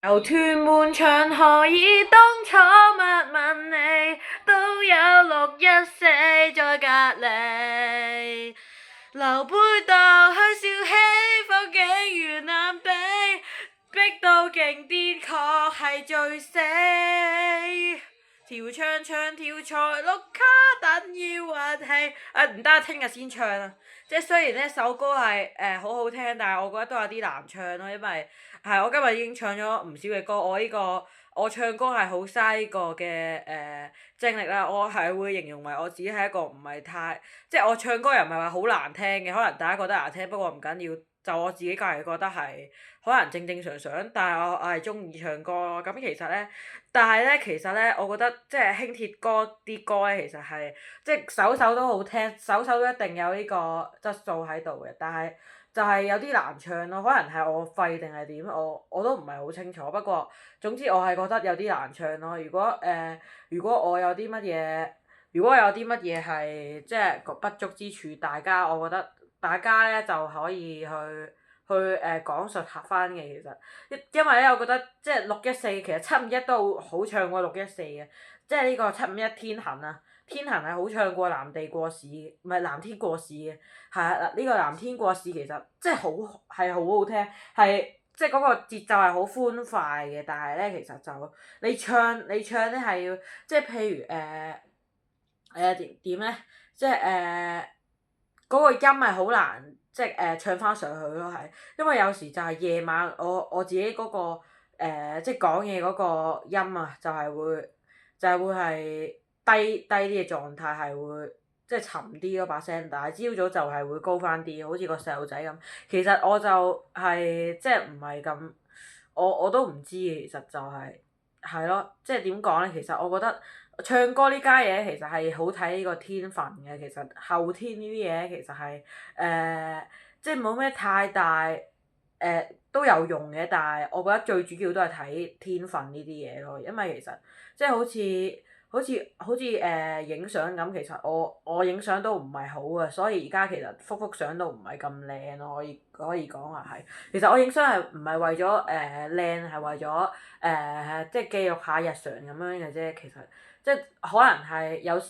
由屯門長河以當初密問你，都有614在隔離。留杯倒去笑起，風景如難比，逼到勁啲確係醉死。跳唱唱跳賽碌卡等要運氣，唔得，聽日先唱啊！即係雖然呢首歌係好好聽，但係我覺得都有啲難唱咯，因為我今日已經唱咗唔少嘅歌，我唱歌係好嘥呢個嘅精力啦，我係會形容為我自己係一個唔係太，即係我唱歌又唔係話好難聽嘅，可能大家覺得難聽，不過唔緊要，就我自己個人覺得係可能正正常常，但係我係中意唱歌咯。咁其實呢，我覺得即係輕鐵歌啲歌呢，其實係即係首首都好聽，首首都一定有呢個質素喺度嘅，但係就係有啲難唱咯，可能係我廢定係點，我都唔係好清楚。不過總之我係覺得有啲難唱咯。如果我有啲乜嘢，如果有啲乜嘢係即係個不足之處，我覺得大家咧就可以去講述下翻嘅。其實因為咧，我覺得即係614其實751都好唱過614嘅，即係呢個751天行啊。天行係好唱過藍地過市，唔係藍天過市嘅，係啊，呢個藍天過市其實即係好好聽，係即係嗰個節奏係好歡快嘅，但係咧其實就你唱咧係要即係譬如點咧，即係嗰個音係好難即係唱翻上去咯，係因為有時就係夜晚我自己嗰個即係講嘢嗰個音啊，就係會係低啲嘅狀態，係會即係沉啲嗰把聲，但係朝早就係會高翻啲，好似個細路仔咁。其實我就係即係唔係咁，我都唔知嘅。其實就係咯，即係點講咧？其實我覺得唱歌呢家嘢其實係好睇呢個天分嘅。其實後天呢啲嘢其實係即係冇咩太大都有用嘅，但係我覺得最主要都係睇天分呢啲嘢咯。因為其實即係好似影相咁，其實我影相都唔係好啊，所以而家其實幅相都唔係咁靚咯，可以講話係。其實我影相係唔係為咗靚，係為咗即係記錄下日常咁樣嘅啫。其實即係可能係有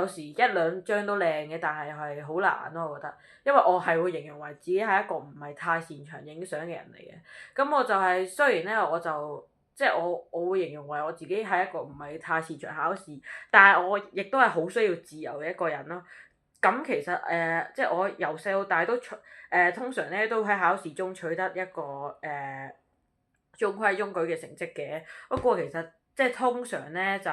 時一兩張都靚嘅，但係好難咯，我覺得。因為我係會形容為自己係一個唔係太擅長影相嘅人嚟嘅。咁我就係雖然咧，我就即係我會形容為我自己係一個唔係太擅長考試，但係我亦都係好需要自由嘅一個人咯。咁其實即係我由細到大都通常咧都喺考試中取得一個中規中矩嘅成績嘅。不過其實即係通常咧就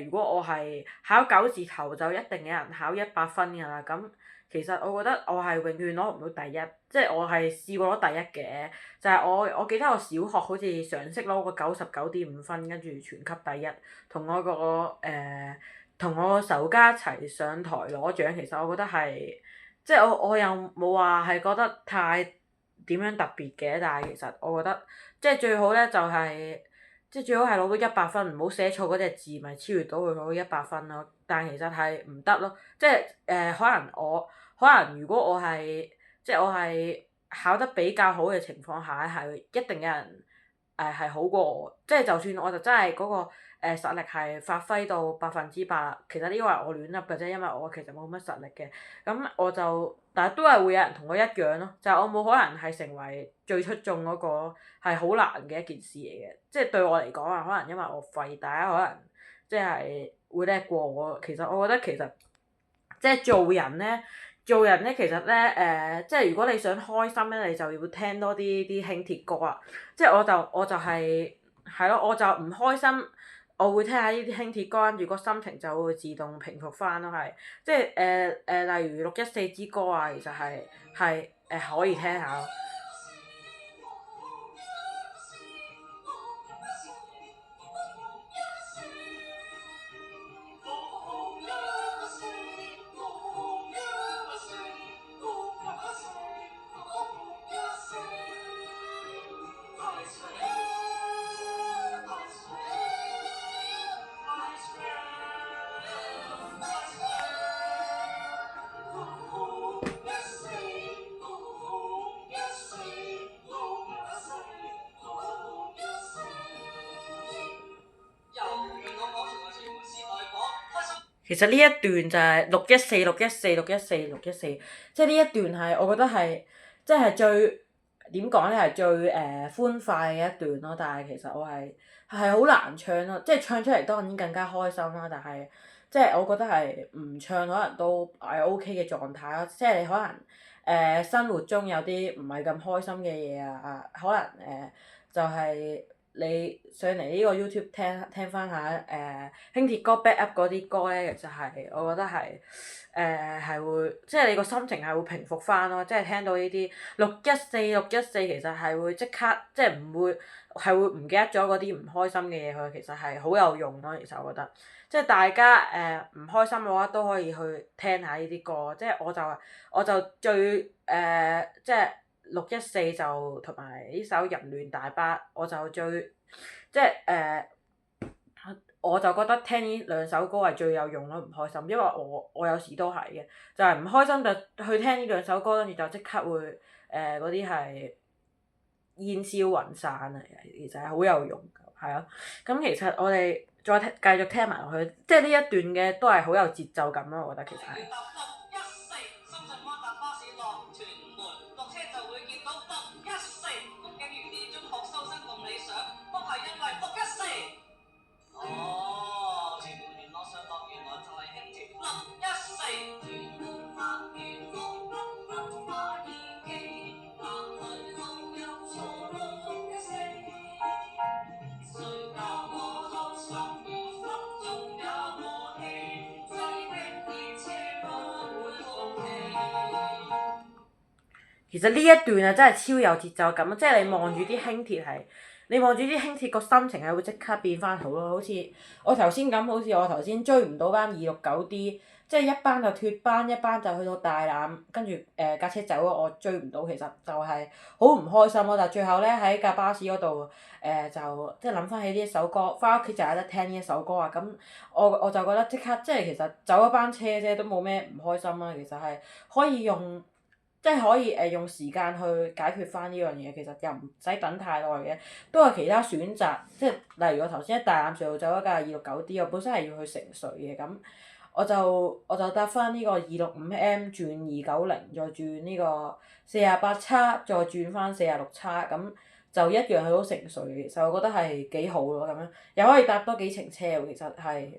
如果我係考九字頭，就一定有人考100分㗎啦。咁其實我覺得我係永遠攞唔到第一，即係我係試過攞第一嘅，就係我記得我小學好似常識攞過99.5分，跟住全級第一，同同我仇家一齊上台攞獎。其實我覺得係即係我又冇話係覺得太點樣特別嘅，但係其實我覺得即係最好咧就係、即係最好係攞到100分，唔好寫錯嗰隻字，咪超越到佢攞到100分咯。但係其實係唔得咯，即係可能如果我係考得比較好嘅情況下咧，係一定有人係好過我，即係就算我就真係嗰個實力係發揮到100%，其實呢個係我亂噏嘅啫，因為我其實冇乜實力嘅。咁但係都係會有人同我一樣咯，就係我冇可能係成為最出眾嗰個，係好難嘅一件事嚟嘅。即係對我嚟講啊，可能因為我廢，大家可能即係會叻過我。其實我覺得其實即係做人咧其實咧即係如果你想開心咧，你就要聽多啲輕鐵歌啊。即係係咯，我就唔開心，我會聽下呢啲輕鐵歌，跟住個心情就會自動平復翻咯，係即係例如614之歌啊，其實係可以聽下咯。其實呢一段就係614，即係呢一段係我覺得係即係最點講咧係最歡快嘅一段咯，但係其實我係好難唱咯，即係唱出嚟當然更加開心啦，但係即係我覺得係唔唱可能都係 OK 嘅狀態咯，即係你可能生活中有啲唔係咁開心嘅嘢可能就係、你上嚟呢個 YouTube 聽翻下輕鐵歌 back up 嗰啲歌咧，其實係我覺得係會即係你個心情係會平復翻咯，即係聽到呢啲614其實係會即刻即係唔會係會唔記得咗嗰啲唔開心嘅嘢，佢其實係好有用咯。其實我覺得即係大家唔開心嘅話都可以去聽下呢啲歌，即係我就最即係。614就同埋呢首《淫亂大巴》，我就最即係我就覺得聽呢兩首歌係最有用咯，唔開心，因為我有時都係嘅，就係唔開心就去聽呢兩首歌，跟住就即刻會嗰啲係煙消雲散啊，其實係好有用㗎，係啊。咁其實我哋再繼續聽埋落去，即係呢一段嘅都係好有節奏感咯，我覺得其實係。其實呢一段啊，真係超有節奏感，即係你望住啲輕鐵係，你望住啲輕鐵個心情係會即刻變翻好咯，好似我頭先咁，好似我頭先追唔到班269D，即係一班就脫班，一班就去到大欖，跟住架車走咗，我追唔到，其實就係好唔開心咯。但係最後咧喺架巴士嗰度就即係諗翻起呢一首歌，翻屋企就有得聽呢一首歌啊，咁我就覺得即刻即係其實走一班車啫，都冇咩唔開心啦，其實係可以用。即係可以用時間去解決翻呢樣嘢，其實又唔使等太耐嘅，都有其他選擇。即係例如我頭先喺大欖隧道走一架269D，我本身係要去城隧嘅，咁我就搭翻呢個265M 轉290，再轉呢個48X，再轉翻46X，咁就一樣去到城隧。其實我覺得係幾好咯，咁樣又可以搭多幾程車喎。其實係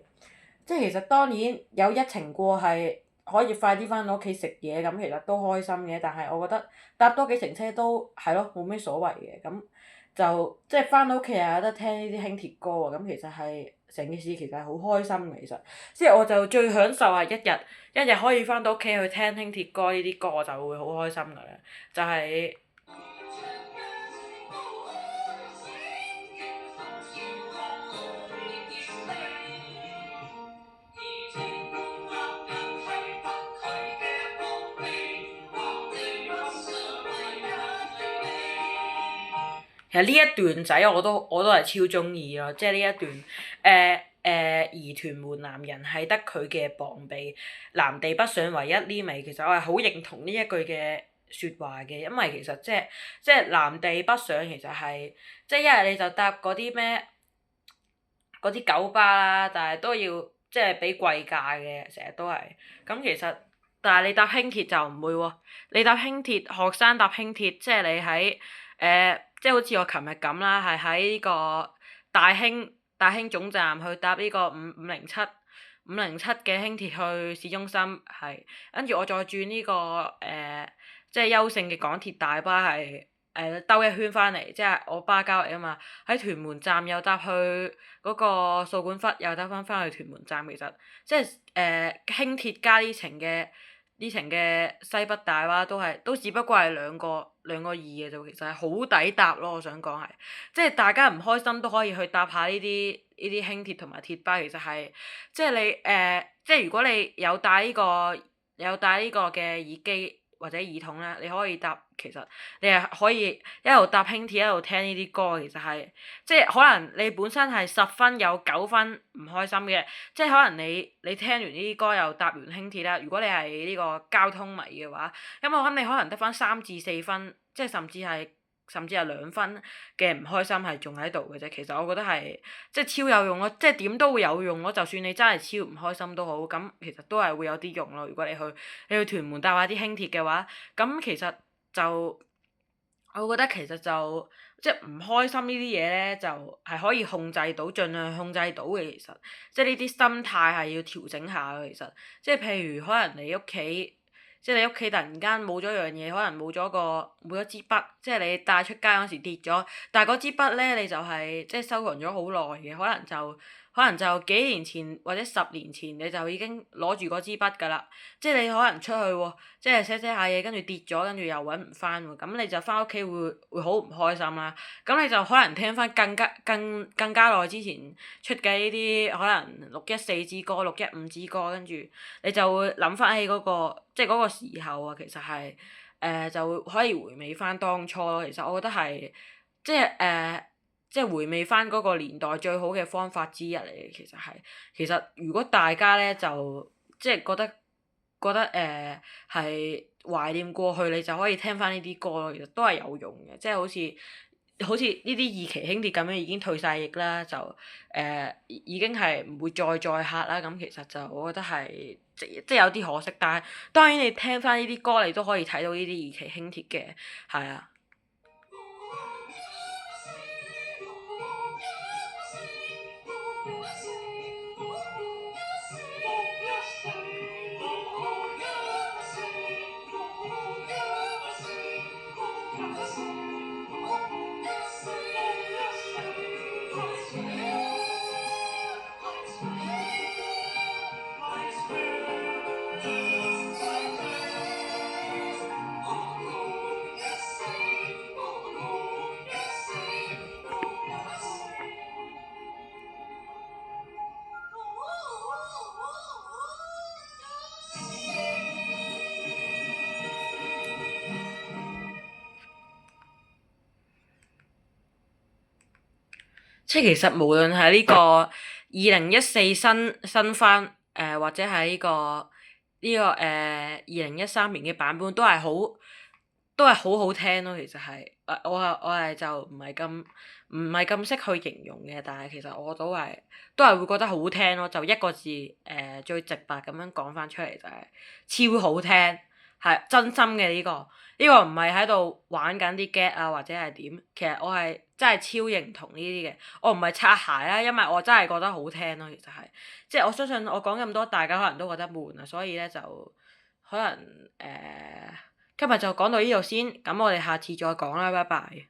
即係其實當然有一程過係。可以快啲翻到屋企食嘢，咁其實都開心嘅。但係我覺得搭多幾程車都係咯，冇咩所謂嘅。咁就即係翻到屋企又有得聽呢啲輕鐵歌喎。咁其實係成件事其實係好開心嘅。其實即係我就最享受係一日可以翻到屋企去聽輕鐵歌呢啲歌，我就會好開心㗎啦。就係、其實呢一段仔我都係超中意咯，即係呢一段而屯門男人係得佢嘅膀臂，南地北上唯一呢味，其實我係好認同呢一句嘅説話嘅，因為其實即係南地北上其實係即係一係你就搭嗰啲咩嗰啲九巴啦，但係都要即係俾貴價嘅，成日都係咁其實。但係你搭輕鐵就唔會喎，你搭輕鐵學生搭輕鐵，即係你喺即係好似我琴日咁啦，係喺呢個大興總站去搭呢個507嘅輕鐵去市中心，係跟住我再轉呢個即係優勝嘅港鐵大巴係兜一圈翻嚟，即係我巴交嚟啊嘛，喺屯門站又搭去嗰個掃管笏，又搭翻去屯門站，其實即係輕鐵加呢程嘅西北大巴都只不過係兩個二嘅啫，其實係好抵搭咯。我想講係，即係大家唔開心都可以去搭下呢啲輕鐵同埋鐵巴，其實係即係你即係如果你有帶呢個嘅耳機或者耳筒咧，你可以搭，其實你係可以一路搭輕鐵一路聽呢啲歌，其實係即係可能你本身係10分有9分唔開心嘅，即係可能你聽完呢啲歌又搭完輕鐵啦。如果你係呢個交通迷嘅話，咁我諗你可能得翻3至4分，即係甚至係甚至係2分嘅唔開心係仲喺度嘅啫。其實我覺得係即係超有用咯，即係點都會有用咯。就算你真係超唔開心都好，咁其實都係會有啲用咯。如果你去屯門搭下啲輕鐵嘅話，咁其實就我覺得其實就即係唔開心呢啲嘢咧，就係可以控制到，盡量控制到嘅。其實即係呢啲心態係要調整下嘅。其實即係譬如可能你屋企。即係你屋企突然間冇咗樣嘢，可能冇咗支筆，即係你帶出街嗰時跌咗，但係嗰支筆咧你就係即係收藏咗好耐嘅，可能就幾年前或者10年前你就已經攞住嗰支筆㗎啦，即係你可能出去喎，即係寫下嘢跟住跌咗，跟住又揾唔翻喎，咁你就翻屋企會好唔開心啦，咁你就可能聽翻更加耐之前出嘅呢啲可能614之歌、615之歌，跟住你就會諗翻起嗰個即係嗰個時候啊，其實係就會可以回味翻當初咯。其實我覺得係即係回味翻嗰個年代最好嘅方法之一嚟嘅。其實如果大家咧就即係覺得係懷念過去，你就可以聽翻呢啲歌咯。其實都係有用嘅，即係好似呢啲二期輕鐵咁樣已經退晒役啦，就已經係唔會再載客啦。咁其實就我覺得係即係有啲可惜，但係當然你聽翻呢啲歌，你都可以睇到呢啲二期輕鐵嘅，係啊。即係其實無論係呢個2014新番或者係呢個2013年嘅版本都係好好聽咯。其實係我係就唔係咁識去形容嘅，但係其實我都係會覺得好聽咯。就一個字最直白咁樣講翻出嚟就係超好聽，係真心嘅呢個。呢個唔係喺度玩緊啲 get 啊，或者係點？其實我係真係超認同呢啲嘅。我唔係擦鞋啦，因為我真係覺得好聽咯。其實係，即係我相信我講咁多，大家可能都覺得悶啊，所以咧就可能今日就講到呢度先，咁我哋下次再講啦，拜拜。